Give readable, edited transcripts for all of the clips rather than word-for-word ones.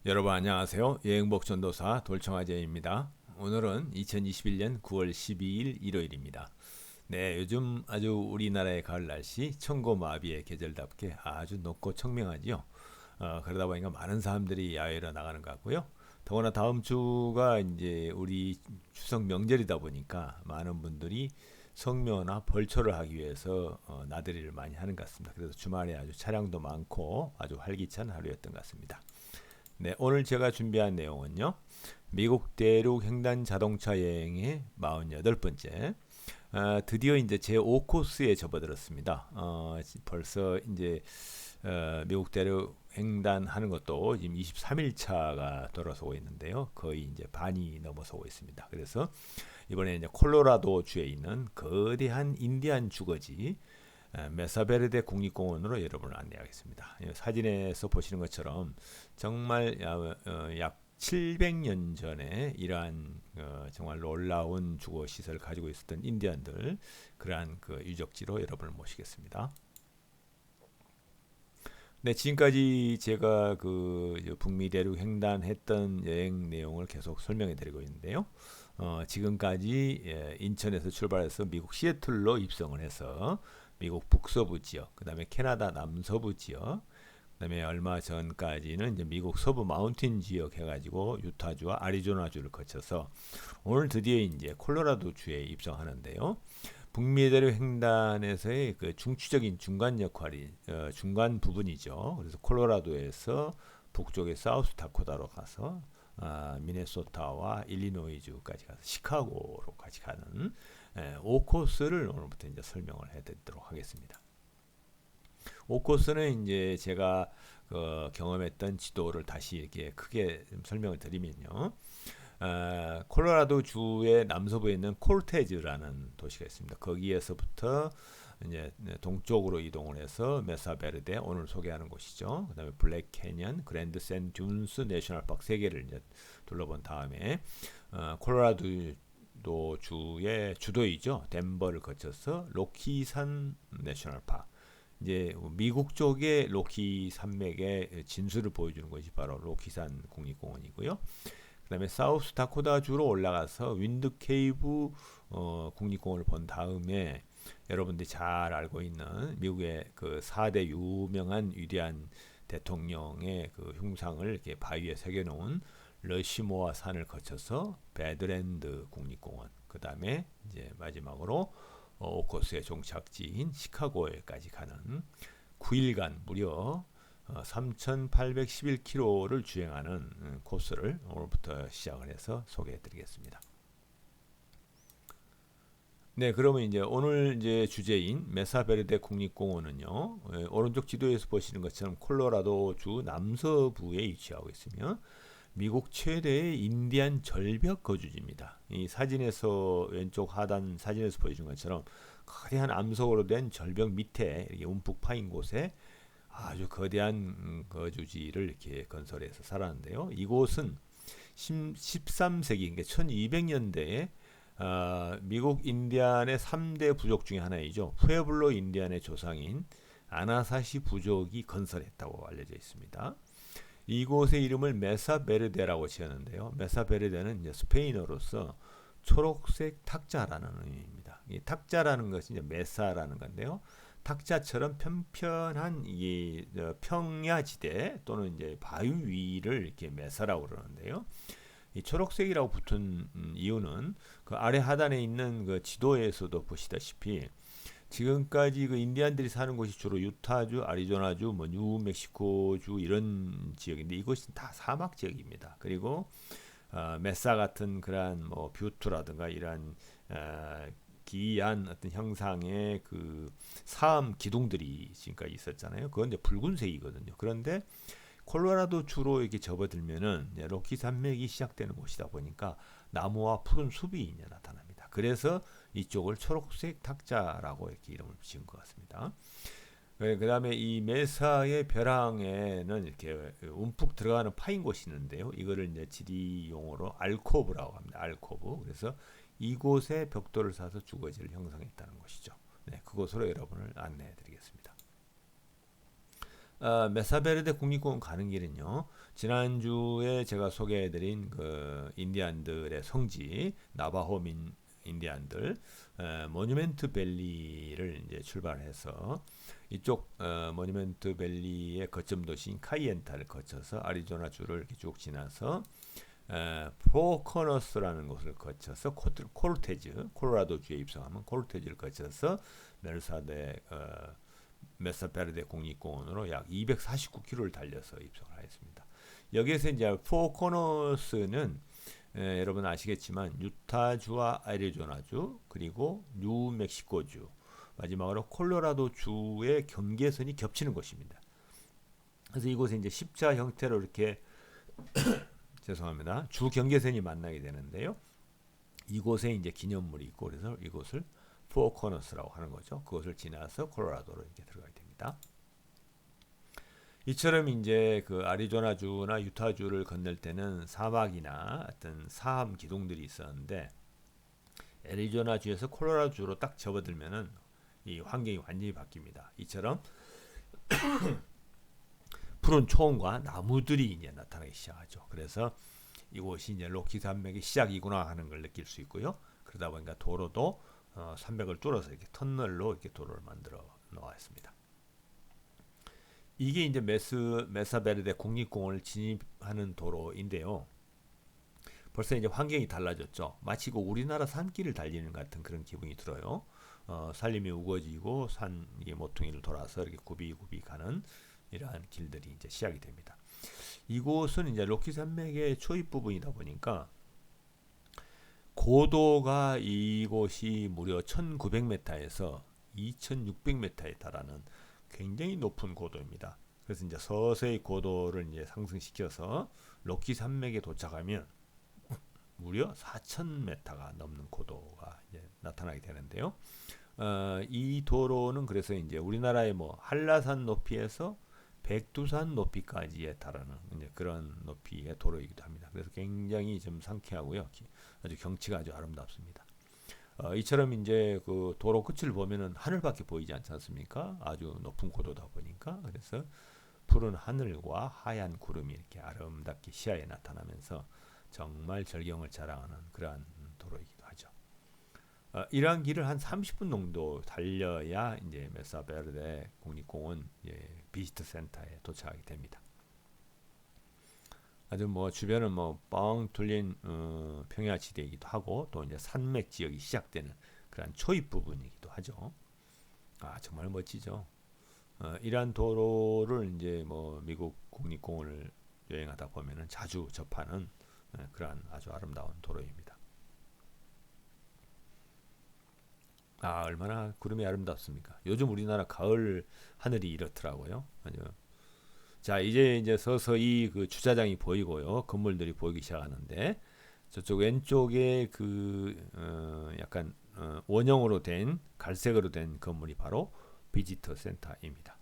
여러분 안녕하세요. 여행복 전도사 돌청아제입니다. 오늘은 2021년 9월 12일 일요일입니다. 네, 요즘 아주 우리나라의 가을 날씨 천고마비의 계절답게 아주 높고 청명하지요. 그러다 보니까 많은 사람들이 야외로 나가는 것 같고요. 더구나 다음 주가 이제 우리 추석 명절이다 보니까 많은 분들이 성묘나 벌초를 하기 위해서 나들이를 많이 하는 것 같습니다. 그래서 주말에 아주 차량도 많고 아주 활기찬 하루였던 것 같습니다. 네, 오늘 제가 준비한 내용은요. 미국 대륙 횡단 자동차 여행의 48번째. 드디어 이제 제 5코스에 접어들었습니다. 벌써 이제 미국 대륙 횡단하는 것도 지금 23일 차가 돌아서고 있는데요. 거의 이제 반이 넘어서고 있습니다. 그래서 이번에 이제 콜로라도 주에 있는 거대한 인디안 주거지 메사베르데 국립공원으로 여러분을 안내하겠습니다. 사진에서 보시는 것처럼 정말 약 700년 전에 이러한 정말 놀라운 주거 시설을 가지고 있었던 인디언들 그러한 그 유적지로 여러분을 모시겠습니다. 네, 지금까지 제가 그 북미 대륙 횡단했던 여행 내용을 계속 설명해 드리고 있는데요. 지금까지 인천에서 출발해서 미국 시애틀로 입성을 해서 미국 북서부 지역, 그 다음에 캐나다 남서부 지역, 그 다음에 얼마 전까지는 이제 미국 서부 마운틴 지역 해가지고 유타주와 아리조나주를 거쳐서 오늘 드디어 이제 콜로라도 주에 입성하는데요. 북미 대륙 횡단에서의 그 중추적인 중간 역할이 중간 부분이죠. 그래서 콜로라도에서 북쪽의 사우스 다코다로 가서 미네소타와 일리노이주까지 가서 시카고로까지 가는 5코스를 오늘부터 이제 설명을 해드리도록 하겠습니다. 5코스는 이제 제가 경험했던 지도를 다시 이렇게 크게 설명을 드리면요. 콜로라도 주의 남서부에 있는 콜테즈라는 도시가 있습니다. 거기에서부터 이제 동쪽으로 이동을 해서 메사베르데 오늘 소개하는 곳이죠. 그다음에 블랙 캐년, 그랜드 샌 듀스 내셔널 파크 세 개를 이제 둘러본 다음에 콜로라도 주의 주도이죠. 덴버를 거쳐서 로키산 내셔널 파크. 이제 미국 쪽의 로키 산맥의 진수를 보여주는 것이 바로 로키산 국립공원이고요. 그다음에 사우스 다코다주로 올라가서 윈드 케이브 국립공원을 본 다음에 여러분들이 잘 알고 있는 미국의 그 4대 유명한 위대한 대통령의 그 흉상을 이렇게 바위에 새겨놓은 러시모아 산을 거쳐서 배드랜드 국립공원, 그다음에 이제 마지막으로 오코스의 종착지인 시카고에까지 가는 9일간 무려 3,811km를 주행하는 코스를 오늘부터 시작을 해서 소개해 드리겠습니다. 네, 그러면 이제 오늘 이제 주제인 메사베르데 국립공원은요, 오른쪽 지도에서 보시는 것처럼 콜로라도 주 남서부에 위치하고 있으며 미국 최대의 인디안 절벽 거주지입니다. 이 사진에서 왼쪽 하단 사진에서 보여준 것처럼 거대한 암석으로 된 절벽 밑에 이렇게 움푹 파인 곳에 아주 거대한 거주지를 이렇게 건설해서 살았는데요. 이곳은 13세기, 그러니까 1200년대에 미국 인디안의 3대 부족 중에 하나이죠. 푸에블로 인디안의 조상인 아나사시 부족이 건설했다고 알려져 있습니다. 이곳의 이름을 메사베르데라고 지었는데요. 메사베르데는 이제 스페인어로서 초록색 탁자라는 의미입니다. 이 탁자라는 것이 이제 메사라는 건데요. 탁자처럼 편편한 이 평야지대 또는 이제 바위 위를 이렇게 메사라고 그러는데요. 이 초록색이라고 붙은 이유는 그 아래 하단에 있는 그 지도에서도 보시다시피 지금까지 그 인디안들이 사는 곳이 주로 유타주, 아리조나주, 뭐 뉴멕시코주 이런 지역인데 이것은 다 사막 지역입니다. 그리고 메사 같은 그러한 뭐 뷰트라든가 이러한 기이한 어떤 형상의 그 사암 기둥들이 지금까지 있었잖아요. 그건 이제 붉은색이거든요. 그런데 콜로라도 주로 이렇게 접어들면은 로키 산맥이 시작되는 곳이다 보니까 나무와 푸른 숲이 이제 나타납니다. 그래서 이쪽을 초록색 탁자라고 이렇게 이름을 지은 것 같습니다. 그 다음에 이 메사의 벼랑에는 이렇게 움푹 들어가는 파인 곳이 있는데요. 이거를 이제 지리 용어로 알코브라고 합니다. 알코브. 그래서 이곳에 벽돌을 사서 주거지를 형성했다는 것이죠. 네, 그곳으로 여러분을 안내해 드리겠습니다. 메사베르데 국립공원 가는 길은요. 지난주에 제가 소개해드린 그 인디안들의 성지 나바호민 인디안들 모뉴멘트 밸리를 이제 출발해서 이쪽 모뉴멘트 밸리의 거점 도시인 카이엔타를 거쳐서 아리조나주를 이렇게 쭉 지나서 포커너스라는 곳을 거쳐서 코르테즈 콜로라도주에 입성하면 코르테즈를 거쳐서 메사베르데 국립공원으로 약 249km를 달려서 입성을 하였습니다. 여기에서 이제 포커너스는 여러분 아시겠지만 유타주와 애리조나주 그리고 뉴멕시코주 마지막으로 콜로라도주의 경계선이 겹치는 곳입니다. 그래서 이곳에 이제 십자 형태로 이렇게 죄송합니다. 주 경계선이 만나게 되는데요. 이곳에 이제 기념물이 있고 그래서 이곳을 포커너스라고 하는 거죠. 그것을 지나서 콜로라도로 이렇게 들어가게 됩니다. 이처럼 이제 그 아리조나주나 유타주를 건널 때는 사막이나 어떤 사암 기둥들이 있었는데 애리조나주에서 콜로라도주로 딱 접어들면은 이 환경이 완전히 바뀝니다. 이처럼 푸른 초원과 나무들이 이제 나타나기 시작하죠. 그래서 이곳이 이제 로키 산맥의 시작이구나 하는 걸 느낄 수 있고요. 그러다 보니까 도로도 산맥을 뚫어서 이렇게 터널로 이렇게 도로를 만들어 놓았습니다. 이게 이제 메사베르데 국립공원을 진입하는 도로인데요. 벌써 이제 환경이 달라졌죠. 마치 그 우리나라 산길을 달리는 같은 그런 기분이 들어요. 산림이 우거지고 산 이게 모퉁이를 돌아서 이렇게 굽이굽이 가는 이러한 길들이 이제 시작이 됩니다. 이곳은 이제 로키 산맥의 초입 부분이다 보니까 고도가 이곳이 무려 1900m에서 2600m에 달하는 굉장히 높은 고도입니다. 그래서 이제 서서히 고도를 이제 상승시켜서 로키 산맥에 도착하면 무려 4000m가 넘는 고도가 이제 나타나게 되는데요. 이 도로는 그래서 이제 우리나라의 뭐 한라산 높이에서 백두산 높이까지에 달하는 이제 그런 높이의 도로이기도 합니다. 그래서 굉장히 좀 상쾌하고요. 아주 경치가 아주 아름답습니다. 이처럼 이제 그 도로 끝을 보면은 하늘밖에 보이지 않지 않습니까? 아주 높은 고도다 보니까 그래서 푸른 하늘과 하얀 구름이 이렇게 아름답게 시야에 나타나면서 정말 절경을 자랑하는 그러한 도로이기도 하죠. 이러한 길을 한 30분 정도 달려야 이제 메사베르데 국립공원 비지터 센터에 도착하게 됩니다. 아주 뭐 주변은 뭐 뻥 뚫린 평야지대이기도 하고 또 이제 산맥 지역이 시작되는 그런 초입 부분이기도 하죠. 정말 멋지죠. 이러한 도로를 이제 뭐 미국 국립공원을 여행하다 보면은 자주 접하는 그러한 아주 아름다운 도로입니다. 얼마나 구름이 아름답습니까? 요즘 우리나라 가을 하늘이 이렇더라고요. 아주. 자, 이제 서서히 그 주차장이 보이고요. 건물들이 보이기 시작하는데 저쪽 왼쪽에 그 약간 원형으로 된 갈색으로 된 건물이 바로 비지터 센터입니다.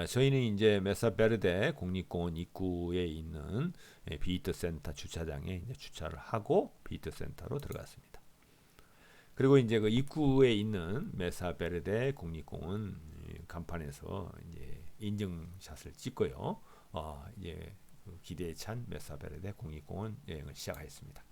저희는 이제 메사베르데 국립공원 입구에 있는 비지터 센터 주차장에 이제 주차를 하고 비지터 센터로 들어갔습니다. 그리고 이제 그 입구에 있는 메사베르데 국립공원 간판에서 이제 인증샷을 찍고요. 이제 기대에 찬 메사베르데 국립공원 여행을 시작하였습니다.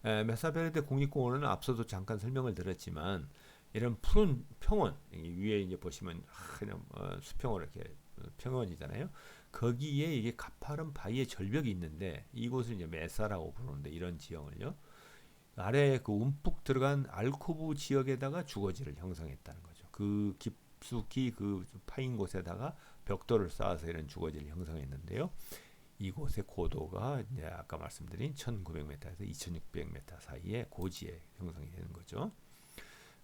메사베르데 국립공원은 앞서도 잠깐 설명을 드렸지만 이런 푸른 평원 위에 이제 보시면 그냥 수평으로 이렇게 평원이잖아요. 거기에 이게 가파른 바위의 절벽이 있는데 이곳을 이제 메사라고 부르는데 이런 지형을요. 아래 그 움푹 들어간 알코브 지역에다가 주거지를 형성했다는 거죠. 그 깊숙이 그 파인 곳에다가 벽돌을 쌓아서 이런 주거지를 형성했는데요. 이곳의 고도가 이제 아까 말씀드린 1900m에서 2600m 사이의 고지에 형성이 되는 거죠.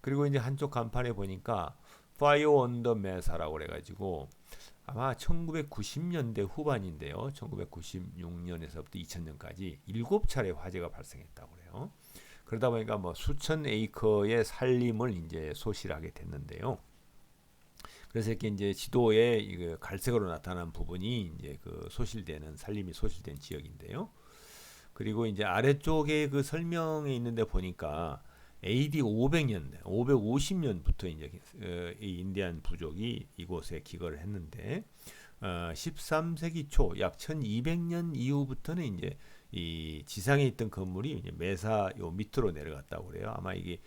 그리고 이제 한쪽 간판에 보니까 Fire on the Mesa라고 그래가지고 아마 1990년대 후반인데요. 1996년에서부터 2000년까지 7차례 화재가 발생했다고 그래요. 그러다 보니까 뭐 수천 에이커의 산림을 이제 소실하게 됐는데요. 그래서 이렇게 이제 지도에 이거 갈색으로 나타난 부분이 이제 그 소실되는 산림이 소실된 지역인데요. 그리고 이제 아래쪽에 그 설명에 있는데 보니까 AD 500년대, 550년부터 이제 이 인디안 부족이 이곳에 기거를 했는데 13세기 초, 약 1200년 이후부터는 이제 이 지상에 있던 건물이 이제 메사 요 밑으로 내려갔다고 그래요. 아마 이게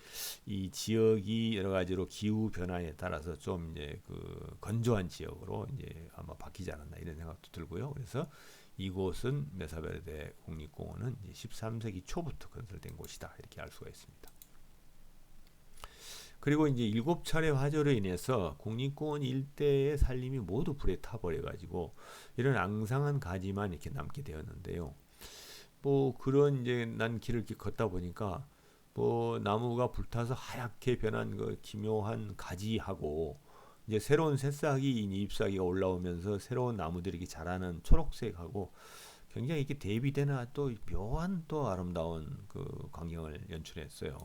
이 지역이 여러 가지로 기후 변화에 따라서 좀 이제 그 건조한 지역으로 이제 아마 바뀌지 않았나 이런 생각도 들고요. 그래서 이곳은 메사베르데 국립공원은 이제 13세기 초부터 건설된 곳이다 이렇게 알 수가 있습니다. 그리고 이제 7차례 화재로 인해서 국립공원 일대의 산림이 모두 불에 타버려 가지고 이런 앙상한 가지만 이렇게 남게 되었는데요. 뭐 그런 이제 난 길을 이렇게 걷다 보니까 뭐 나무가 불타서 하얗게 변한 그 기묘한 가지하고 이제 새로운 새싹이 잎사귀가 올라오면서 새로운 나무들이 이렇게 자라는 초록색하고 굉장히 이렇게 대비되나 또 묘한 또 아름다운 그 광경을 연출했어요.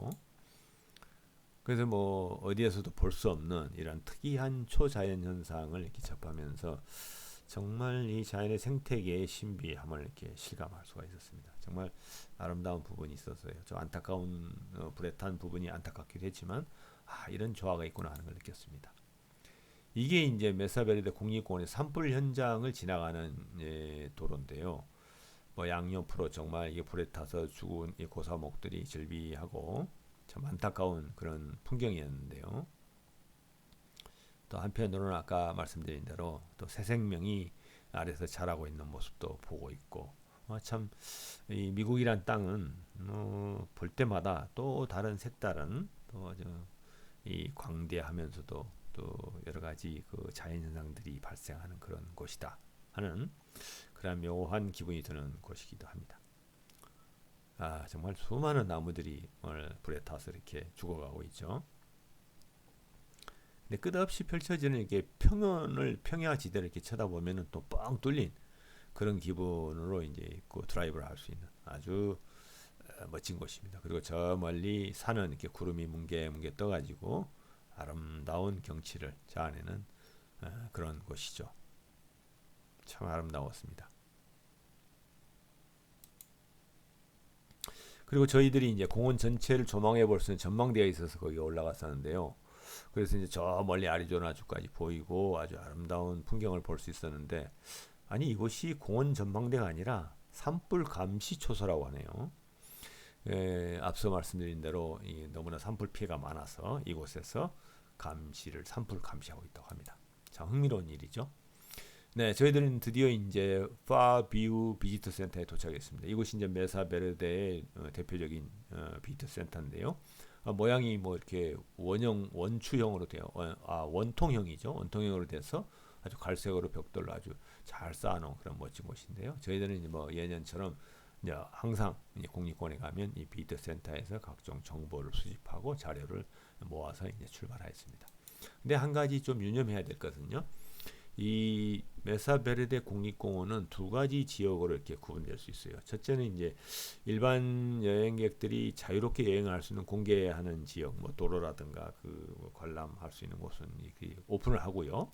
그래서 뭐 어디에서도 볼 수 없는 이런 특이한 초자연 현상을 이렇게 접하면서 정말 이 자연의 생태계의 신비함을 이렇게 실감할 수가 있었습니다. 정말 아름다운 부분이 있었어요. 저 안타까운 불에 탄 부분이 안타깝기도 했지만 이런 조화가 있구나 하는 걸 느꼈습니다. 이게 이제 메사베르데 국립공원의 산불 현장을 지나가는 도로인데요. 뭐 양옆으로 정말 이게 불에 타서 죽은 이 고사목들이 즐비하고 참 안타까운 그런 풍경이었는데요. 또 한편으로는 아까 말씀드린 대로 또 새 생명이 아래서 자라고 있는 모습도 보고 있고 참 이 미국이란 땅은 볼 때마다 또 다른 색다른 또 아주 이 광대하면서도 또 여러 가지 그 자연 현상들이 발생하는 그런 곳이다 하는 그런 묘한 기분이 드는 곳이기도 합니다. 정말 수많은 나무들이 오늘 불에 타서 이렇게 죽어가고 있죠. 근데 끝없이 펼쳐지는 이렇게 평야지대를 이렇게 쳐다보면은 또 뻥 뚫린 그런 기분으로 이제 그 드라이브를 할 수 있는 아주 멋진 곳입니다. 그리고 저 멀리 산은 이렇게 구름이 뭉게뭉게 떠가지고 아름다운 경치를 자아내는 그런 곳이죠. 참 아름다웠습니다. 그리고 저희들이 이제 공원 전체를 조망해 볼 수 있는 전망대가 있어서 거기 올라갔었는데요. 그래서 이제 저 멀리 아리조나주까지 보이고 아주 아름다운 풍경을 볼 수 있었는데 아니 이곳이 공원 전망대가 아니라 산불 감시 초소라고 하네요. 앞서 말씀드린 대로 너무나 산불 피해가 많아서 이곳에서 산불 감시하고 있다고 합니다. 참 흥미로운 일이죠. 네, 저희들은 드디어 이제 파비우 비지터 센터에 도착했습니다. 이곳이 이제 메사베르데의 대표적인 비지터 센터인데요. 모양이 뭐 이렇게 원추형으로 되어 원통형이죠. 원통형으로 돼서 아주 갈색으로 벽돌로 아주 잘 쌓아놓은 그런 멋진 곳인데요. 저희들은 이제 뭐 예년처럼 이제 항상 이제 국립공원에 가면 이 비지터 센터에서 각종 정보를 수집하고 자료를 모아서 이제 출발하였습니다. 근데 한 가지 좀 유념해야 될 것은요. 이 메사베르데 국립공원은 두 가지 지역으로 이렇게 구분될 수 있어요. 첫째는 이제 일반 여행객들이 자유롭게 여행할 수 있는 공개하는 지역, 뭐 도로라든가 그 관람할 수 있는 곳은 이렇게 오픈을 하고요.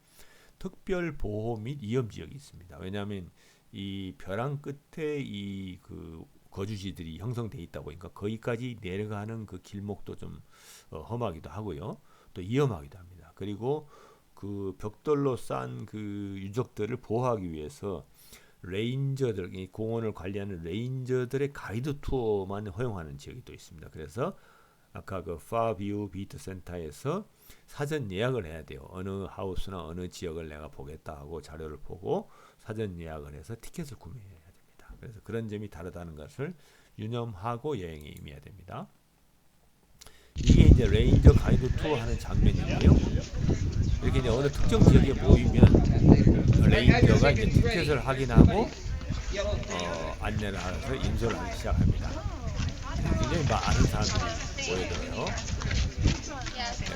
특별 보호 및 위험 지역이 있습니다. 왜냐하면 이 벼랑 끝에 이 그 거주지들이 형성돼 있다 보니까 거기까지 내려가는 그 길목도 좀 험하기도 하고요. 또 위험하기도 합니다. 그리고 그 벽돌로 싼 그 유적들을 보호하기 위해서 레인저들, 이 공원을 관리하는 레인저들의 가이드 투어만 허용하는 지역이 또 있습니다. 그래서 아까 그 파비우 비트 센터에서 사전 예약을 해야 돼요. 어느 하우스나 어느 지역을 내가 보겠다 하고 자료를 보고 사전 예약을 해서 티켓을 구매해야 됩니다. 그래서 그런 점이 다르다는 것을 유념하고 여행에 임해야 됩니다. 이게 이제 레인저 가이드 투어 하는 장면인데요. 이렇게 이제 어느 특정 지역에 모이면 레인저가 이제 티켓을 확인하고 안내를 하면서 인솔을 하기 시작합니다. 굉장히 많은 사람들이 모여들어요.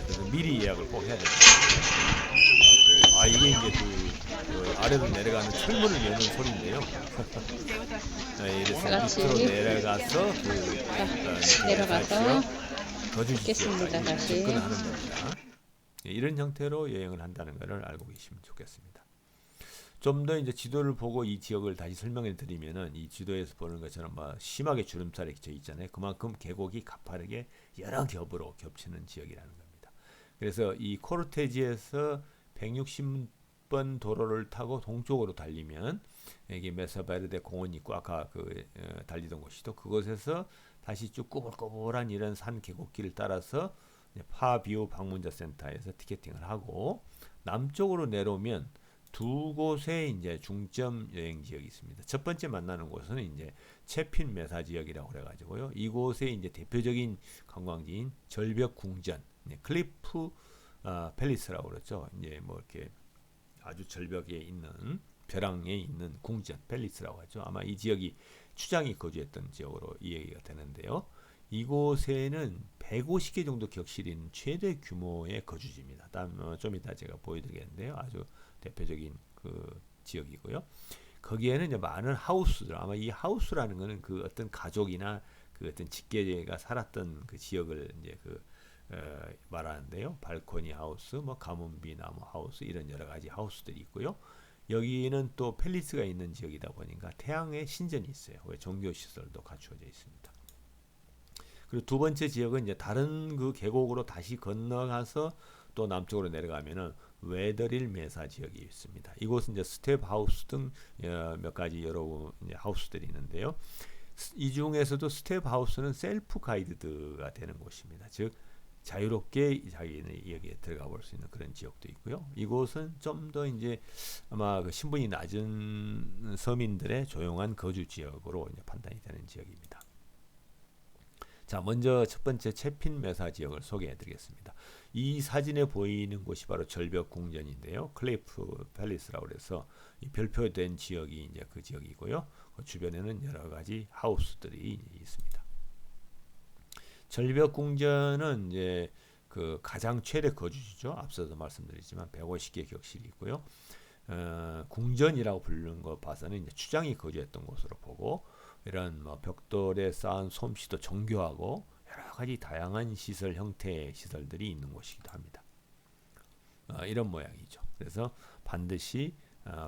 그래서 미리 예약을 꼭 해야 됩니다. 이게 이제 그 아래로 내려가는 철문을 여는 소리인데요. 이래서 밑으로 내려가서 내려가서 거주지 지역까지 접근하는 겁니다. 이런 형태로 여행을 한다는 것을 알고 계시면 좋겠습니다. 좀 더 이제 지도를 보고 이 지역을 다시 설명해 드리면은 이 지도에서 보는 것처럼 막 심하게 주름살이 져 있잖아요. 그만큼 계곡이 가파르게 여러 겹으로 겹치는 지역이라는 겁니다. 그래서 이 코르테지에서 160번 도로를 타고 동쪽으로 달리면 여기 메사베르데 공원이 있고 아까 그 달리던 곳이도 그곳에서 다시 쭉 꼬불꼬불한 이런 산 계곡길을 따라서 파비오 방문자 센터에서 티켓팅을 하고 남쪽으로 내려오면 두 곳의 이제 중점 여행 지역이 있습니다. 첫 번째 만나는 곳은 이제 채핀 메사 지역이라고 그래가지고요. 이곳의 이제 대표적인 관광지인 절벽 궁전, 클리프 팰리스라고 그러죠. 이제 뭐 이렇게 아주 절벽에 있는 벼랑에 있는 궁전 팰리스라고 하죠. 아마 이 지역이 추장이 거주했던 지역으로 이해가 되는데요. 이곳에는 150개 정도 격실이 있는 최대 규모의 거주지입니다. 다음 좀 이따 제가 보여드리겠는데요. 아주 대표적인 그 지역이고요. 거기에는 이제 많은 하우스들, 아마 이 하우스라는 거는 그 어떤 가족이나 그 어떤 직계가 살았던 그 지역을 이제 그 말하는데요. 발코니 하우스, 뭐 가문비 나무 하우스 이런 여러 가지 하우스들이 있고요. 여기는 또 팰리스가 있는 지역이다 보니까 태양의 신전이 있어요. 종교 시설도 갖추어져 있습니다. 그리고 두 번째 지역은 이제 다른 그 계곡으로 다시 건너가서 또 남쪽으로 내려가면은 웨더릴 메사 지역이 있습니다. 이곳은 이제 스텝 하우스 등 몇 가지 여러 하우스들이 있는데요. 이 중에서도 스텝 하우스는 셀프 가이드가 되는 곳입니다. 즉 자유롭게 자기는 여기에 들어가 볼 수 있는 그런 지역도 있고요. 이곳은 좀 더 이제 아마 그 신분이 낮은 서민들의 조용한 거주 지역으로 이제 판단이 되는 지역입니다. 자, 먼저 첫 번째 채핀 메사 지역을 소개해 드리겠습니다. 이 사진에 보이는 곳이 바로 절벽 궁전인데요. 클리프 팰리스라고 해서 이 별표된 지역이 이제 그 지역이고요. 그 주변에는 여러 가지 하우스들이 있습니다. 절벽 궁전은 이제 그 가장 최대 거주지죠. 앞서도 말씀드렸지만 150개 격실이 있고요. 궁전이라고 부르는 거 봐서는 이제 추장이 거주했던 곳으로 보고 이런 뭐 벽돌에 쌓은 솜씨도 정교하고 여러 가지 다양한 시설 형태의 시설들이 있는 곳이기도 합니다. 이런 모양이죠. 그래서 반드시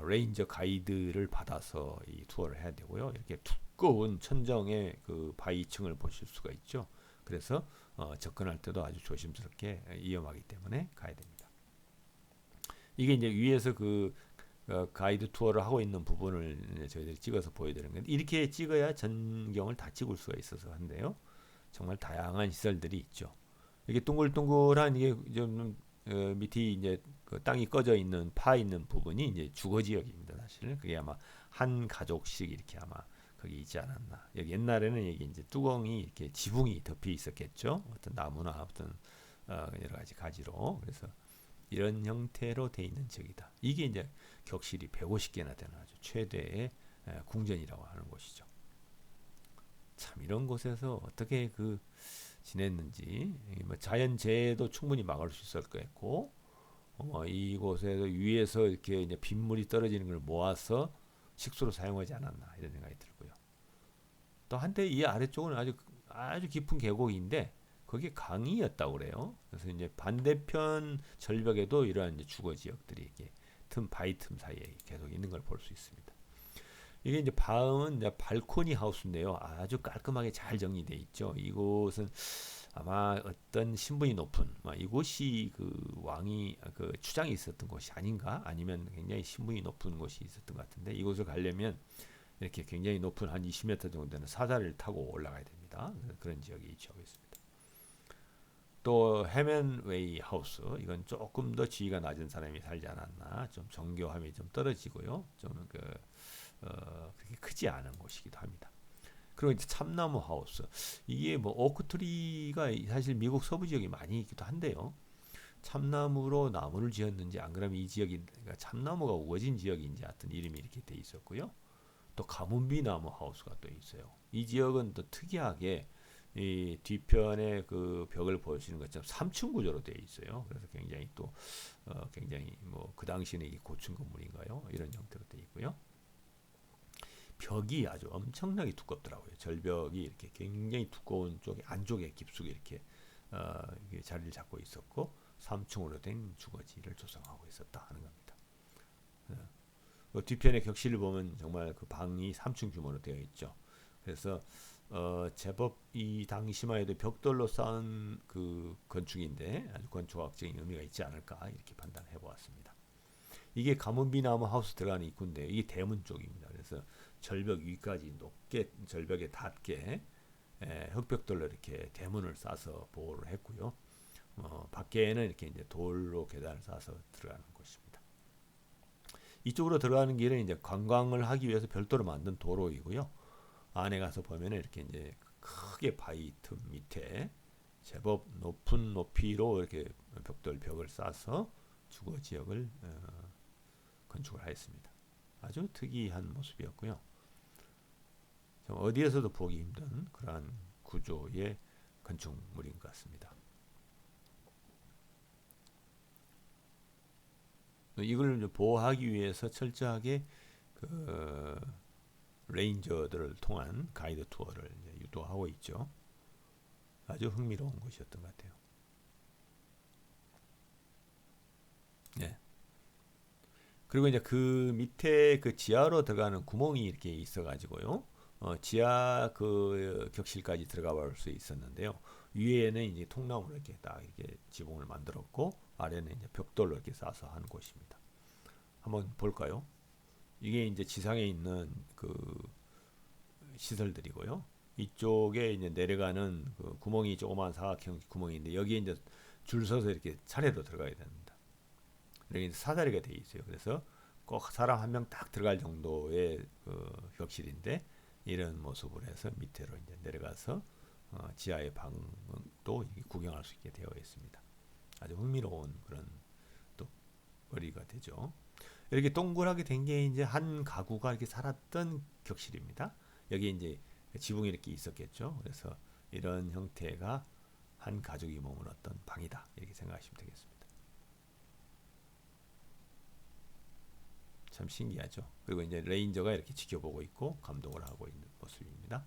레인저 가이드를 받아서 이 투어를 해야 되고요. 이렇게 두꺼운 천정의 그 바위층을 보실 수가 있죠. 그래서 접근할 때도 아주 조심스럽게 위험하기 때문에 가야 됩니다. 이게 이제 위에서 그 가이드 투어를 하고 있는 부분을 저희들이 찍어서 보여드리는 건데 이렇게 찍어야 전경을 다 찍을 수가 있어서 한데요. 정말 다양한 시설들이 있죠. 이게 동글동글한 이게 좀 밑이 이제 그 땅이 꺼져 있는 파 있는 부분이 이제 주거 지역입니다. 사실 그게 아마 한 가족씩 이렇게 아마 거기 있지 않았나. 여기 옛날에는 여기 이제 뚜껑이 이렇게 지붕이 덮여 있었겠죠. 어떤 나무나 어떤 여러 가지 가지로 그래서 이런 형태로 돼 있는 지역이다. 이게 이제 격실이 150개나 되는 아주 최대의 궁전이라고 하는 곳이죠. 참 이런 곳에서 어떻게 그 지냈는지 뭐 자연재해도 충분히 막을 수 있을 것 같고 이곳에서 위에서 이렇게 이제 빗물이 떨어지는 걸 모아서 식수로 사용하지 않았나 이런 생각이 들고요. 또 한때 이 아래쪽은 아주 깊은 계곡인데 그게 강이었다고 그래요. 그래서 이제 반대편 절벽에도 이러한 이제 주거 지역들이 이렇게 바위 틈 사이에 계속 있는 걸 볼 수 있습니다. 이게 이제 다음은 이제 발코니 하우스인데요. 아주 깔끔하게 잘 정리되어 있죠. 이곳은 아마 어떤 신분이 높은 이곳이 그 왕이 그 추장이 있었던 곳이 아닌가 아니면 굉장히 신분이 높은 곳이 있었던 것 같은데 이곳을 가려면 이렇게 굉장히 높은 한 20m 정도 되는 사다리를 타고 올라가야 됩니다. 그런 지역이 위치하고 있습니다. 또 해맨웨이 하우스 이건 조금 더 지위가 낮은 사람이 살지 않았나 좀 정교함이 좀 떨어지고요. 좀 그렇게 크지 않은 곳이기도 합니다. 그리고 이제 참나무 하우스 이게 뭐 오크트리가 사실 미국 서부 지역이 많이 있기도 한데요. 참나무로 나무를 지었는지 안 그러면 이 지역이 그러니까 참나무가 우거진 지역인지 하여튼 이름이 이렇게 돼 있었고요. 또 가문비 나무 하우스가 또 있어요. 이 지역은 또 특이하게 이 뒤편에 그 벽을 보시는 것처럼 3층 구조로 되어 있어요. 그래서 굉장히 또 굉장히 뭐 그 당시에는 이게 고층 건물인가요? 이런 형태로 되어 있고요. 벽이 아주 엄청나게 두껍더라고요. 절벽이 이렇게 굉장히 두꺼운 쪽에 안쪽에 깊숙이 이렇게 자리를 잡고 있었고 3층으로 된 주거지를 조성하고 있었다 하는 겁니다. 뒤편에 격실을 보면 정말 그 방이 3층 규모로 되어 있죠. 그래서 제법 이 당시만 해도 벽돌로 쌓은 그 건축인데 아주 건축학적인 의미가 있지 않을까 이렇게 판단해 보았습니다. 이게 가문비나무 하우스 들어가는 입구인데 이게 대문 쪽입니다. 그래서 절벽 위까지 높게 절벽에 닿게 흑벽돌로 이렇게 대문을 쌓아서 보호를 했고요. 밖에는 이렇게 이제 돌로 계단을 쌓아서 들어가는 곳입니다. 이쪽으로 들어가는 길은 이제 관광을 하기 위해서 별도로 만든 도로이고요. 안에 가서 보면은 이렇게 이제 크게 바위 틈 밑에 제법 높은 높이로 이렇게 벽돌 벽을 쌓아서 주거 지역을 건축을 하였습니다. 아주 특이한 모습이었고요. 어디에서도 보기 힘든 그러한 구조의 건축물인 것 같습니다. 이걸 보호하기 위해서 철저하게 그 레인저들을 통한 가이드 투어를 유도하고 있죠. 아주 흥미로운 곳이었던 것 같아요. 네. 그리고 이제 그 밑에 그 지하로 들어가는 구멍이 이렇게 있어가지고요. 지하 그 격실까지 들어가 볼 수 있었는데요. 위에는 이제 통나무로 이렇게 딱 이렇게 지붕을 만들었고 아래는 이제 벽돌로 이렇게 쌓아서 한 곳입니다. 한번 볼까요? 이게 이제 지상에 있는 그 시설들이고요. 이쪽에 이제 내려가는 그 구멍이 조그마한 사각형 구멍인데 여기에 이제 줄 서서 이렇게 차례로 들어가야 됩니다. 여기 이제 사다리가 되어 있어요. 그래서 꼭 사람 한 명 딱 들어갈 정도의 그 격실인데 이런 모습으로 해서 밑으로 이제 내려가서 지하의 방도 구경할 수 있게 되어 있습니다. 아주 흥미로운 그런 또 거리가 되죠. 이렇게 동그랗게 된 게 이제 한 가구가 이렇게 살았던 격실입니다. 여기 이제 지붕이 이렇게 있었겠죠. 그래서 이런 형태가 한 가족이 머물렀던 방이다. 이렇게 생각하시면 되겠습니다. 참 신기하죠. 그리고 이제 레인저가 이렇게 지켜보고 있고 감독을 하고 있는 모습입니다.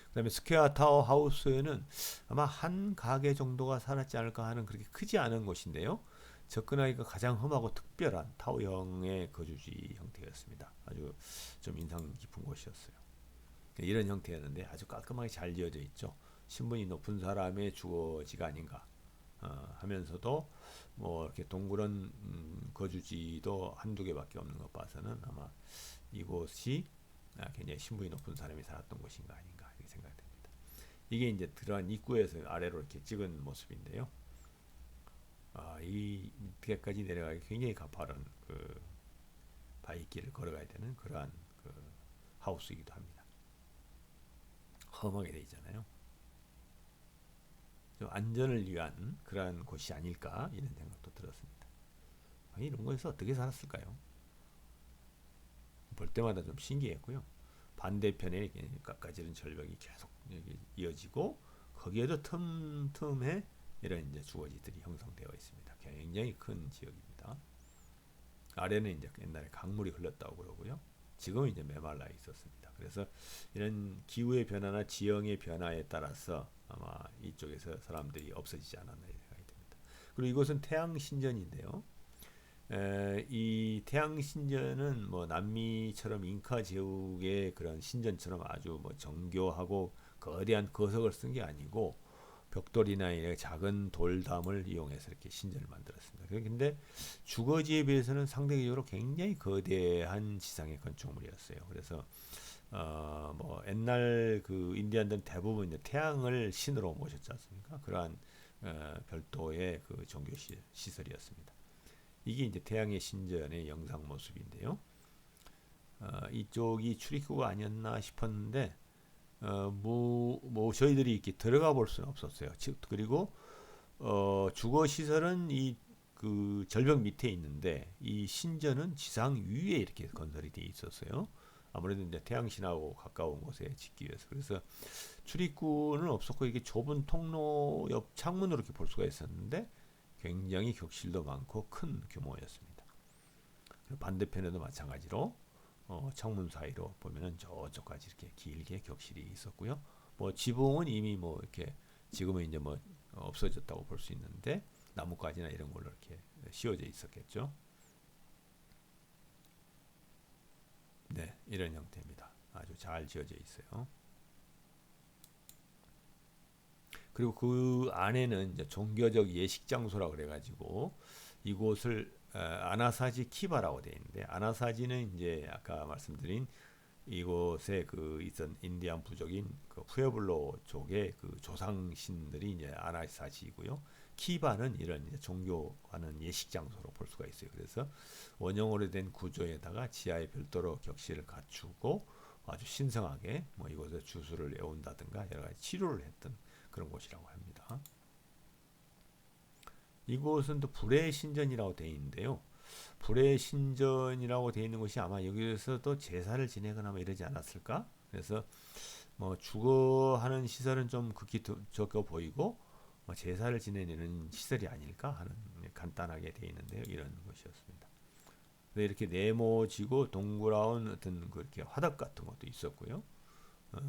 그다음에 스퀘어 타워 하우스는 아마 한 가게 정도가 살았지 않을까 하는 그렇게 크지 않은 곳인데요. 접근하기가 가장 험하고 특별한 타워형의 거주지 형태였습니다. 아주 좀 인상 깊은 곳이었어요. 이런 형태였는데 아주 깔끔하게 잘 지어져 있죠. 신분이 높은 사람의 주거지가 아닌가 하면서도 뭐 이렇게 동그란 거주지도 한두 개밖에 없는 것 봐서는 아마 이곳이 굉장히 신분이 높은 사람이 살았던 곳인가 아닌가 이렇게 생각됩니다. 이게 이제 들어간 입구에서 아래로 이렇게 찍은 모습인데요. 이 밑에까지 내려가기 굉장히 가파른 그 바위길을 걸어가야 되는 그러한 그 하우스이기도 합니다. 험하게 돼 있잖아요. 좀 안전을 위한 그러한 곳이 아닐까 이런 생각도 들었습니다. 이런 곳에서 어떻게 살았을까요? 볼 때마다 좀 신기했고요. 반대편에 깎아지른 절벽이 계속 이어지고 거기에도 틈틈에 이런 이제 주거지들이 형성되어 있습니다. 굉장히 큰 지역입니다. 아래는 이제 옛날에 강물이 흘렀다고 그러고요. 지금은 이제 메말라 있었습니다. 그래서 이런 기후의 변화나 지형의 변화에 따라서 아마 이쪽에서 사람들이 없어지지 않았나 생각이 듭니다. 그리고 이곳은 태양 신전인데요. 이 태양 신전은 뭐 남미처럼 잉카 제국의 그런 신전처럼 아주 뭐 정교하고 거대한 거석을 쓴 게 아니고 벽돌이나 이런 작은 돌담을 이용해서 이렇게 신전을 만들었습니다. 근데 주거지에 비해서는 상대적으로 굉장히 거대한 지상의 건축물이었어요. 그래서 뭐 옛날 그 인디안들은 대부분 이제 태양을 신으로 모셨지 않습니까? 그러한 별도의 그 종교 시설이었습니다. 이게 이제 태양의 신전의 영상 모습인데요. 이쪽이 출입구가 아니었나 싶었는데 뭐 저희들이 이렇게 들어가 볼 수는 없었어요. 그리고 주거 시설은 이 그 절벽 밑에 있는데 이 신전은 지상 위에 이렇게 건설이 돼 있었어요. 아무래도 이제 태양신하고 가까운 곳에 짓기 위해서. 그래서 출입구는 없었고 이게 좁은 통로 옆 창문으로 이렇게 볼 수가 있었는데 굉장히 격실도 많고 큰 규모였습니다. 반대편에도 마찬가지로 창문 사이로 보면은 저쪽까지 이렇게 길게 격실이 있었고요. 뭐 지붕은 이미 뭐 이렇게 지금은 이제 뭐 없어졌다고 볼 수 있는데 나뭇가지나 이런 걸로 이렇게 씌워져 있었겠죠. 이런 형태입니다. 아주 잘 지어져 있어요. 그리고 그 안에는 이제 종교적 예식 장소라고 그래가지고 이곳을 아나사지 키바라고 되어 있는데, 아나사지는 이제 아까 말씀드린 이곳에 그 있던 인디안 부족인 그 푸에블로 쪽의 그 조상신들이 이제 아나사지이고요. 키바는 이런 이제 종교하는 예식 장소로 볼 수가 있어요. 그래서 원형 오래된 구조에다가 지하에 별도로 격실을 갖추고 아주 신성하게 뭐 이곳에 주술을 외운다든가 여러 가지 치료를 했던 그런 곳이라고 합니다. 이곳은 또 불의 신전이라고 되어 있는데요. 불의 신전이라고 되어 있는 곳이 아마 여기에서도 제사를 지내거나 뭐 이러지 않았을까? 그래서 뭐 주거하는 시설은 좀 극히 적어 보이고 뭐 제사를 지내는 시설이 아닐까 하는 간단하게 되어 있는데요. 이런 것이었습니다. 이렇게 네모지고 동그라운 어떤 그렇게 화덕 같은 것도 있었고요.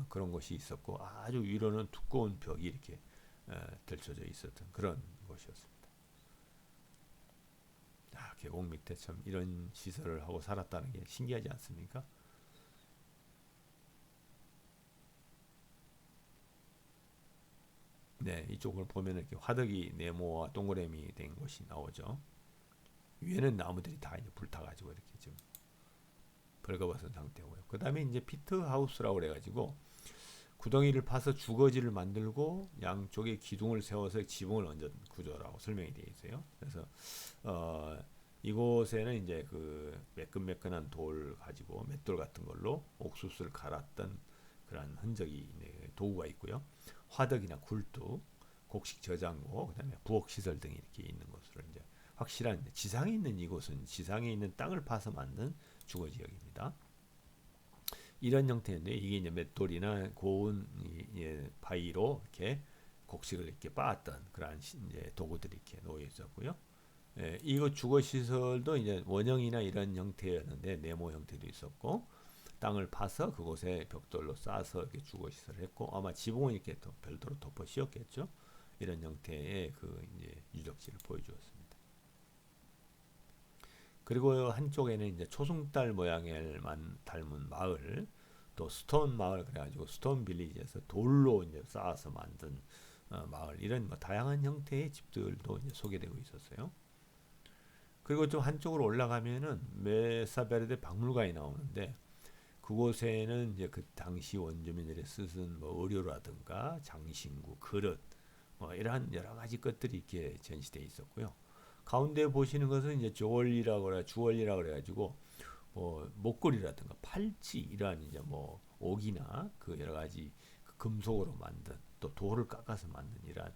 그런 것이 있었고 아주 위로는 두꺼운 벽이 이렇게 들쳐져 있었던 그런 곳이었습니다. 계곡 밑에 참 이런 시설을 하고 살았다는 게 신기하지 않습니까? 네, 이쪽을 보면 이렇게 화덕이 네모와 동그라미 된 곳이 나오죠. 위에는 나무들이 다 이제 불타가지고 이렇게 좀 벌거벗은 상태고요. 그 다음에 이제 피트 하우스라고 그래가지고 구덩이를 파서 주거지를 만들고 양쪽에 기둥을 세워서 지붕을 얹은 구조라고 설명이 되어 있어요. 그래서 이곳에는 이제 그 매끈매끈한 돌 가지고 맷돌 같은 걸로 옥수수를 갈았던 그런 흔적이 도구가 있고요. 화덕이나 굴뚝, 곡식 저장고, 그다음에 부엌 시설 등이 이렇게 있는 것으로 이제 확실한 지상에 있는 이곳은 지상에 있는 땅을 파서 만든 주거 지역입니다. 이런 형태인데 이게 이제 맷돌이나 고운 바위로 이렇게 곡식을 이렇게 빻았던 그런 이제 도구들이 이렇게 놓여 있었고요. 이거 주거 시설도 이제 원형이나 이런 형태였는데 네모 형태도 있었고 땅을 파서 그곳에 벽돌로 쌓아서 이렇게 주거 시설을 했고 아마 지붕은 이렇게 또 별도로 덮어 씌웠겠죠. 이런 형태의 그 이제 유적지를 보여주었습니다. 그리고 한쪽에는 이제 초승달 모양을 닮은 마을, 또 스톤 마을 그래가지고 스톤 빌리지에서 돌로 이제 쌓아서 만든 마을, 이런 뭐 다양한 형태의 집들도 이제 소개되고 있었어요. 그리고 좀 한쪽으로 올라가면은 메사베르데 박물관이 나오는데 그곳에는 이제 그 당시 원주민들이 쓰던 뭐 의료라든가 장신구, 그릇, 뭐 이러한 여러 가지 것들이 이렇게 전시되어 있었고요. 가운데 보시는 것은 이제 주얼리라고 그래가지고 뭐 목걸이라든가 팔찌 이러한 이제 뭐 옥이나 그 여러 가지 그 금속으로 만든 또 돌을 깎아서 만든 이러한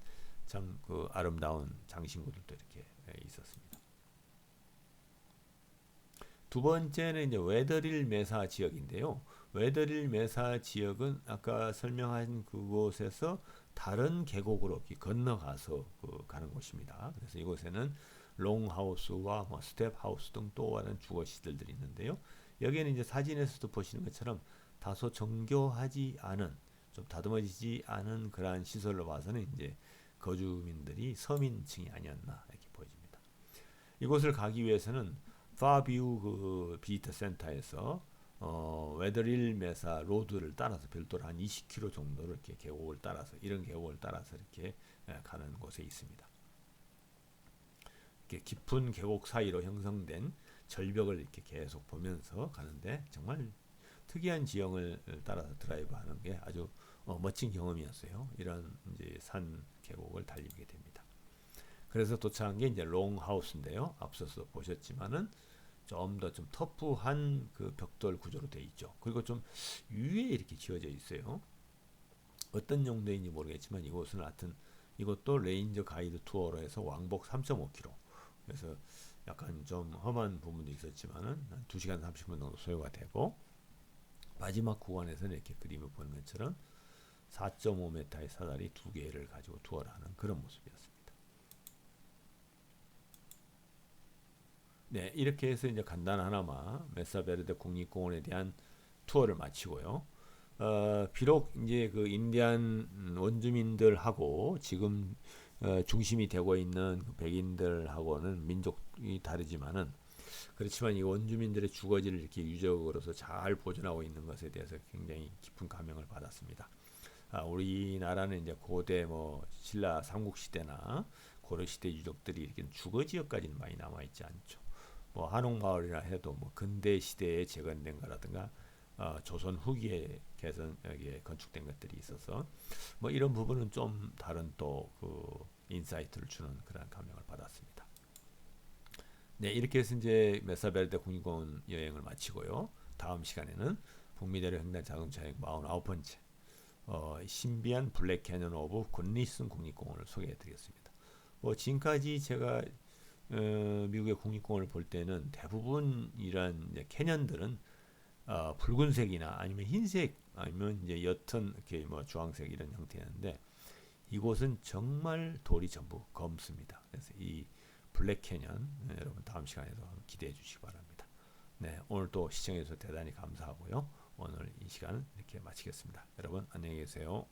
참 그 아름다운 장신구들도 이렇게 있었습니다. 두 번째는 이제 웨더릴 메사 지역인데요. 웨더릴 메사 지역은 아까 설명한 그곳에서 다른 계곡으로 건너가서 가는 곳입니다. 그래서 이곳에는 롱하우스와 뭐 스텝하우스 등 또 다른 주거 시설들이 있는데요. 여기에는 이제 사진에서도 보시는 것처럼 다소 정교하지 않은, 좀 다듬어지지 않은 그러한 시설로 봐서는 이제 거주민들이 서민층이 아니었나 이렇게 보여집니다. 이곳을 가기 위해서는 파뷰 그 비지터 센터에서 웨더릴 메사 로드를 따라서 별도로 한 20km 정도를 이렇게 계곡을 따라서 이런 계곡을 따라서 이렇게 가는 곳에 있습니다. 이렇게 깊은 계곡 사이로 형성된 절벽을 이렇게 계속 보면서 가는데 정말 특이한 지형을 따라서 드라이브하는 게 아주 멋진 경험이었어요. 이런 이제 산 계곡을 달리게 됩니다. 그래서 도착한 게 이제 롱하우스인데요. 앞서서 보셨지만은 좀 더 좀 터프한 그 벽돌 구조로 되어 있죠. 그리고 좀 위에 이렇게 지어져 있어요. 어떤 용도인지 모르겠지만 이곳은 하여튼 이것도 레인저 가이드 투어로 해서 왕복 3.5km. 그래서 약간 좀 험한 부분도 있었지만은 한 2시간 30분 정도 소요가 되고 마지막 구간에서는 이렇게 그림을 보는 것처럼 4.5m의 사다리 2개를 가지고 투어를 하는 그런 모습이었습니다. 네, 이렇게 해서 이제 간단하나마 메사베르데 국립공원에 대한 투어를 마치고요. 비록 이제 그 인디안 원주민들하고 지금 중심이 되고 있는 그 백인들하고는 민족이 다르지만은 그렇지만 이 원주민들의 주거지를 이렇게 유적으로서 잘 보존하고 있는 것에 대해서 굉장히 깊은 감명을 받았습니다. 우리나라는 이제 고대 뭐 신라 삼국시대나 고려시대 유적들이 이렇게 주거지역까지는 많이 남아있지 않죠. 뭐 한옥마을이라 해도 뭐 근대 시대에 재건된 거라든가 조선 후기에 개선 여기에 건축된 것들이 있어서 뭐 이런 부분은 좀 다른 또 그 인사이트를 주는 그런 감명을 받았습니다. 네, 이렇게 해서 이제 메사베르데 국립공원 여행을 마치고요. 다음 시간에는 북미대로 횡단 자동차 여행 49번째 신비한 블랙 캐년 오브 굿리슨 국립공원을 소개해 드리겠습니다. 뭐 지금까지 제가 미국의 국립공원을 볼 때는 대부분 이런 캐년들은 붉은색이나 아니면 흰색 아니면 이제 옅은 이렇게 뭐 주황색 이런 형태였는데 이곳은 정말 돌이 전부 검습니다. 그래서 이 블랙 캐년 여러분 다음 시간에도 기대해 주시기 바랍니다. 네, 오늘 또 시청해 주셔서 대단히 감사하고요. 오늘 이 시간은 이렇게 마치겠습니다. 여러분 안녕히 계세요.